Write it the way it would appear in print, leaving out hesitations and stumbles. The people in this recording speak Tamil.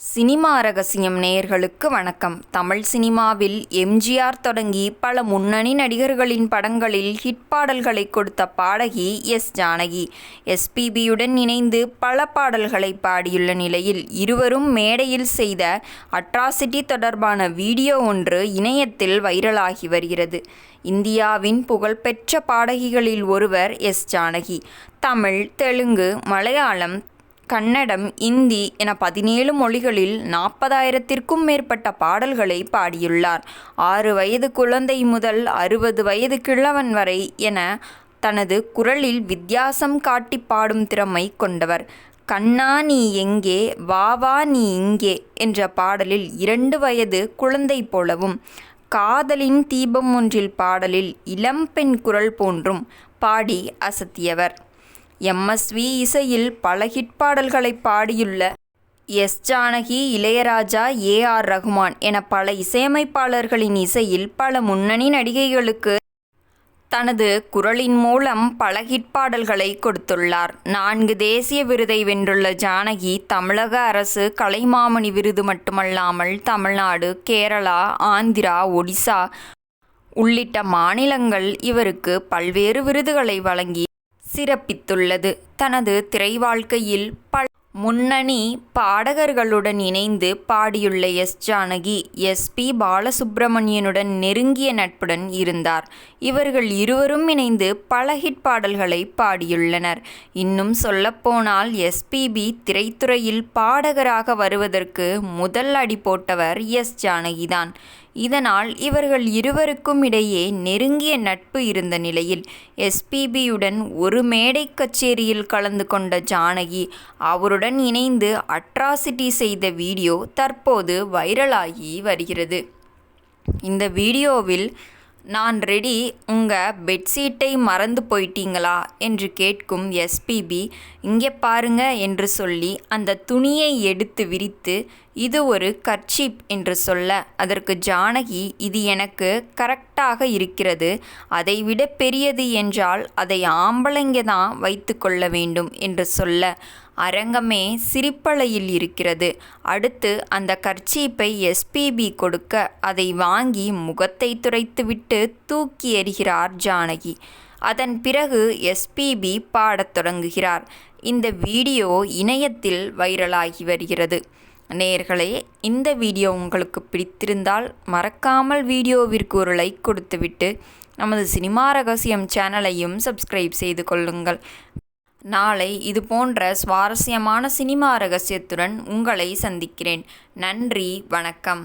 சினிமா ரகசியம் நேயர்களுக்கு வணக்கம். தமிழ் சினிமாவில் எம்ஜிஆர் தொடங்கி பல முன்னணி நடிகர்களின் படங்களில் ஹிட் பாடல்களை கொடுத்த பாடகி ஜானகி. எஸ்பிபியுடன் இணைந்து பல பாடல்களை பாடியுள்ள நிலையில் இருவரும் மேடையில் செய்த அட்ராசிட்டி தொடர்பான வீடியோ ஒன்று இணையத்தில் வைரலாகி வருகிறது. இந்தியாவின் புகழ்பெற்ற பாடகிகளில் ஒருவர் ஜானகி. தமிழ், தெலுங்கு, மலையாளம், கன்னடம், இந்தி என 17 மொழிகளில் 40,000த்திற்கும் மேற்பட்ட பாடல்களை பாடியுள்ளார். 6 வயது குழந்தை முதல் 60 வயது கிழவன் வரை என தனது குரலில் வித்தியாசம் காட்டி பாடும் திறமை கொண்டவர். கண்ணா நீ எங்கே, வா வா நீ இங்கே என்ற பாடலில் 2 வயது குழந்தை போலவும், காதலின் தீபம் ஒன்றில் பாடலில் இளம்பெண் குரல் போன்றும் பாடி அசத்தியவர். எம்எஸ்வி இசையில் பல ஹிட் பாடல்களை பாடியுள்ள ஜானகி, இளையராஜா, ஏ.ஆர். ரகுமான் என பல இசையமைப்பாளர்களின் இசையில் பல முன்னணி நடிகைகளுக்கு தனது குரலின் மூலம் பல ஹிட் பாடல்களை கொடுத்துள்ளார். 4 தேசிய விருதை வென்றுள்ள ஜானகி, தமிழக அரசு கலைமாமணி விருது மட்டுமல்லாமல் தமிழ்நாடு, கேரளா, ஆந்திரா, ஒடிசா உள்ளிட்ட மாநிலங்கள் இவருக்கு பல்வேறு விருதுகளை வழங்கி சிறப்பித்துள்ளது. தனது திரை வாழ்க்கையில் பல முன்னணி பாடகர்களுடன் இணைந்து பாடியுள்ள ஜானகி, எஸ்.பி. பாலசுப்ரமணியனுடன் நெருங்கிய நட்புடன் இருந்தார். இவர்கள் இருவரும் இணைந்து பல ஹிட் பாடல்களை பாடியுள்ளனர். இன்னும் சொல்லப்போனால் எஸ்பிபி திரைத்துறையில் பாடகராக வருவதற்கு முதல் அடி போட்டவர் ஜானகிதான். இதனால் இவர்கள் இருவருக்கும் இடையே நெருங்கிய நட்பு இருந்த நிலையில் எஸ்பிபியுடன் ஒரு மேடை கச்சேரியில் கலந்து கொண்ட ஜானகி, அவருடன் இணைந்து அட்ராசிட்டி செய்த வீடியோ தற்போது வைரலாகி வருகிறது. இந்த வீடியோவில் நான் ரெடி, உங்க பெட்ஷீட்டை மறந்து போயிட்டீங்களா என்று கேட்கும் எஸ்பிபி, இங்கே பாருங்க என்று சொல்லி அந்த துணியை எடுத்து விரித்து, இது ஒரு கர்ச்சீப் என்று சொல்ல, அதற்கு ஜானகி, இது எனக்கு கரெக்டாக இருக்கிறது, அதைவிட பெரியது என்றால் அதை ஆம்பளைங்க தான் வைத்து கொள்ள வேண்டும் என்று சொல்ல, அரங்கமே சிரிப்பலையில் இருக்கிறது. அடுத்து அந்த கர்ச்சீப்பை எஸ்பிபி கொடுக்க, அதை வாங்கி முகத்தை துடைத்துவிட்டு தூக்கி எறிகிறார் ஜானகி. அதன் பிறகு எஸ்பிபி பாடத் தொடங்குகிறார். இந்த வீடியோ இணையத்தில் வைரலாகி வருகிறது. நேயர்களே, இந்த வீடியோ உங்களுக்கு பிடித்திருந்தால் மறக்காமல் வீடியோவிற்கு ஒரு லைக் கொடுத்துவிட்டு நமது சினிமா ரகசியம் சேனலையும் சப்ஸ்கிரைப் செய்து கொள்ளுங்கள். நாளை இது போன்ற சுவாரஸ்யமான சினிமா ரகசியத்துடன் உங்களை சந்திக்கிறேன். நன்றி, வணக்கம்.